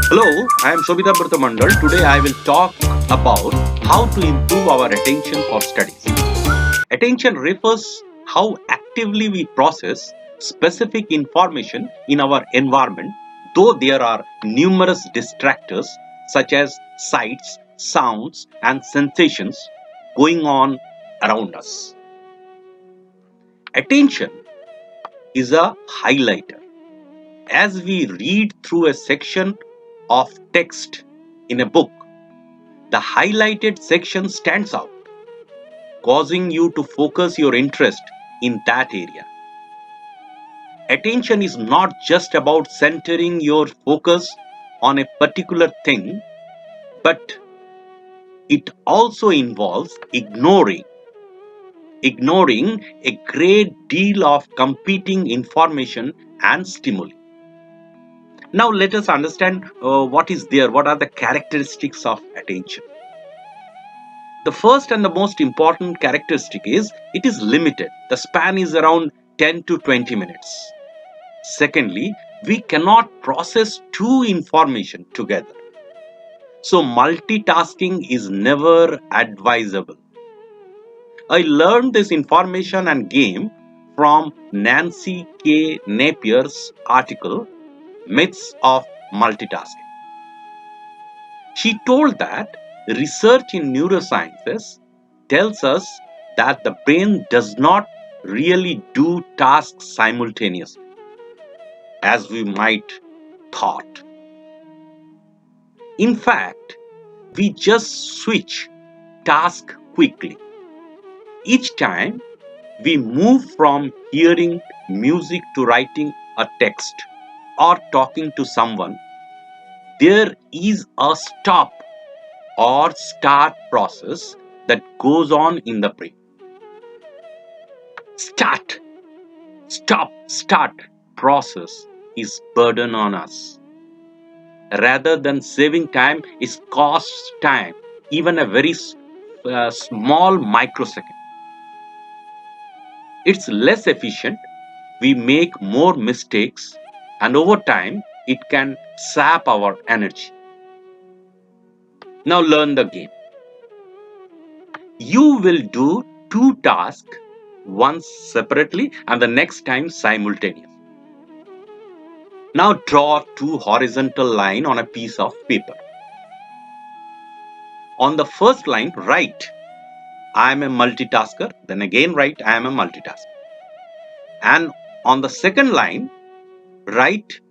Hello, I am Shobita Burthamandal. Today I will talk about how to improve our attention for studies. Attention refers how actively we process specific information in our environment, though there are numerous distractors such as sights, sounds, and sensations going on around us. Attention is a highlighter. As we read through a section of text in a book, the highlighted section stands out, causing you to focus your interest in that area. Attention is not just about centering your focus on a particular thing, but it also involves ignoring a great deal of competing information and stimuli. Now let us understand what are the characteristics of attention. The first and the most important characteristic is it is limited. The span is around 10 to 20 minutes. Secondly, we cannot process two information together. So multitasking is never advisable. I learned this information and game from Nancy K. Napier's article, Myths of Multitasking. She told that research in neurosciences tells us that the brain does not really do tasks simultaneously, as we might thought. In fact, we just switch task quickly. Each time we move from hearing music to writing a text or talking to someone, there is a stop or start process that goes on in the brain. Start, stop, start process is burden on us. Rather than saving time, it costs time, even a very small microsecond. It's less efficient, we make more mistakes, and over time, it can sap our energy. Now learn the game. You will do two tasks, once separately and the next time simultaneously. Now draw two horizontal lines on a piece of paper. On the first line, write I am a multitasker. Then again write I am a multitasker. And on the second line, write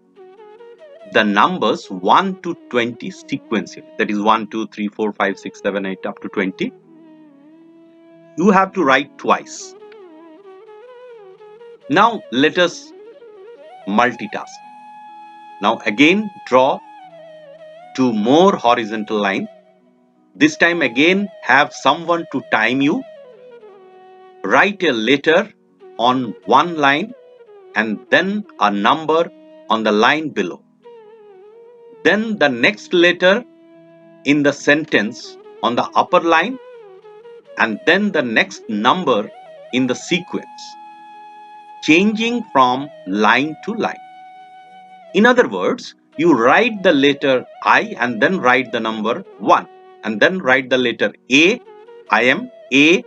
the numbers 1 to 20 sequentially. That is 1, 2, 3, 4, 5, 6, 7, 8 up to 20. You have to write twice. Now let us multitask. Now again draw two more horizontal lines. This time again have someone to time you. Write a letter on one line and then a number on the line below. Then the next letter in the sentence on the upper line and then the next number in the sequence, changing from line to line. In other words, you write the letter I and then write the number 1 and then write the letter A, I am A,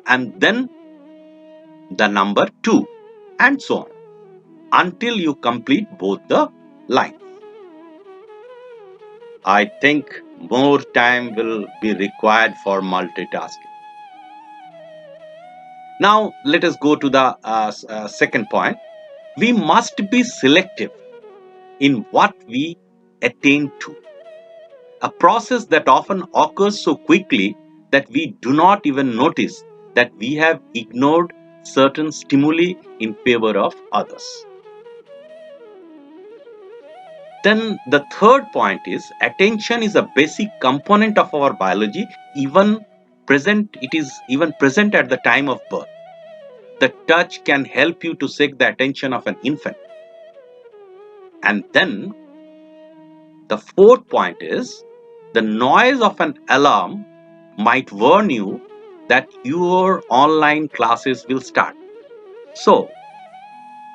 and then the number 2 and so on until you complete both the lines. I think more time will be required for multitasking. Now let us go to the second point. We must be selective in what we attain to. A process that often occurs so quickly that we do not even notice that we have ignored certain stimuli in favor of others. Then the third point is attention is a basic component of our biology, it is even present at the time of birth. The touch can help you to seek the attention of an infant. And then the fourth point is the noise of an alarm might warn you that your online classes will start. So,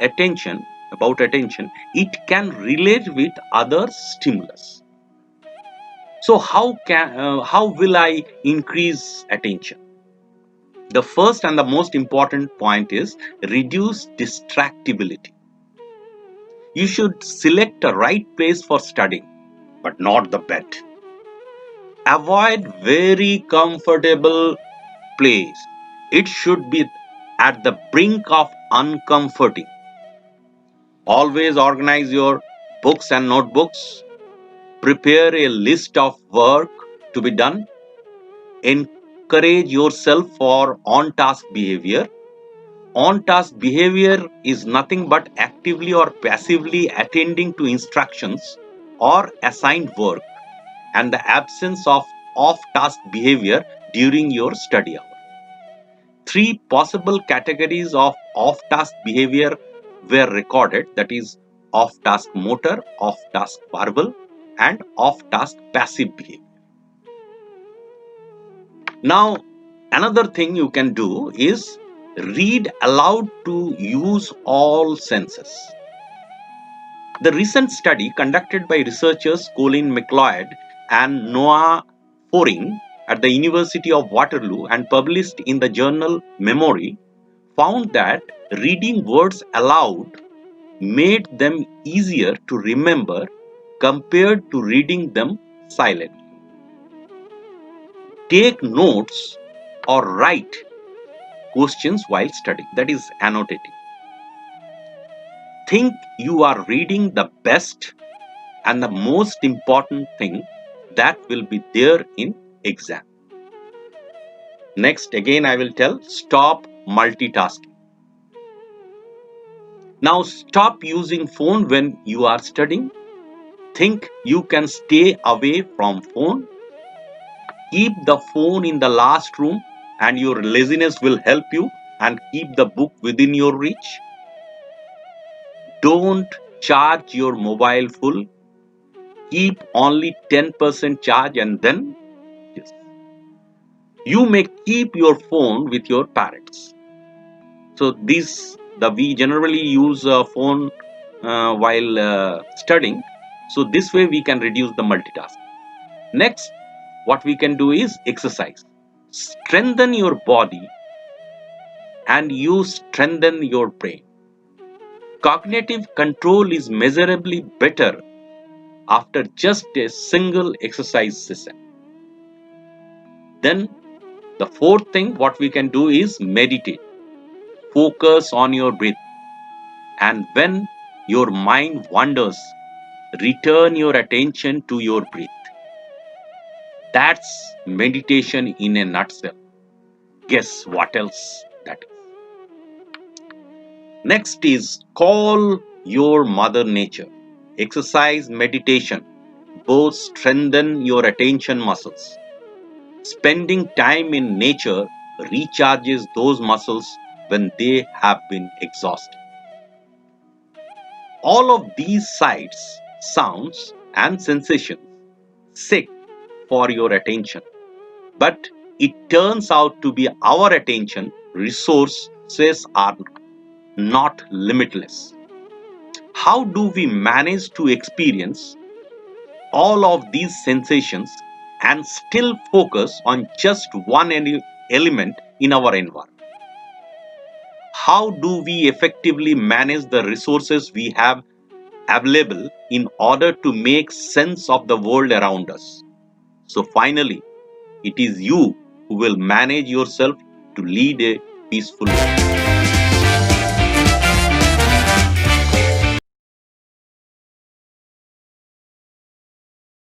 attention, it can relate with other stimulus. So how will I increase attention? The first and the most important point is reduce distractibility. You should select a right place for studying, but not the bed. Avoid very comfortable place. It should be at the brink of uncomforting. Always organize your books and notebooks. Prepare a list of work to be done. Encourage yourself for on task behavior. On task behavior is nothing but actively or passively attending to instructions or assigned work, and the absence of off task behavior during your study hour. Three possible categories of off task behavior were recorded, that is, off task motor, off task verbal, and off task passive behavior. Now, another thing you can do is read aloud to use all senses. The recent study conducted by researchers Colin McLeod and Noah Foring at the University of Waterloo and published in the journal Memory found that reading words aloud made them easier to remember compared to reading them silently. Take notes or write questions while studying, that is, annotating. Think you are reading the best and the most important thing that will be there in exam. Next, again, I will tell stop multitasking. Now, stop using phone when you are studying. Think you can stay away from phone. Keep the phone in the last room and your laziness will help you and keep the book within your reach. Don't charge your mobile full. Keep only 10% charge and then yes. You may keep your phone with your parents. So we generally use a phone while studying. So this way we can reduce the multitask. Next, what we can do is exercise. Strengthen your body and you strengthen your brain. Cognitive control is measurably better after just a single exercise session. Then the fourth thing what we can do is meditate. Focus on your breath. And when your mind wanders, return your attention to your breath. That's meditation in a nutshell. Guess what else that is? Next is call your mother nature. Exercise, meditation both strengthen your attention muscles. Spending time in nature recharges those muscles when they have been exhausted. All of these sights, sounds, and sensations seek for your attention. But it turns out to be our attention resources are not limitless. How do we manage to experience all of these sensations and still focus on just one element in our environment? How do we effectively manage the resources we have available in order to make sense of the world around us? So, finally, it is you who will manage yourself to lead a peaceful life.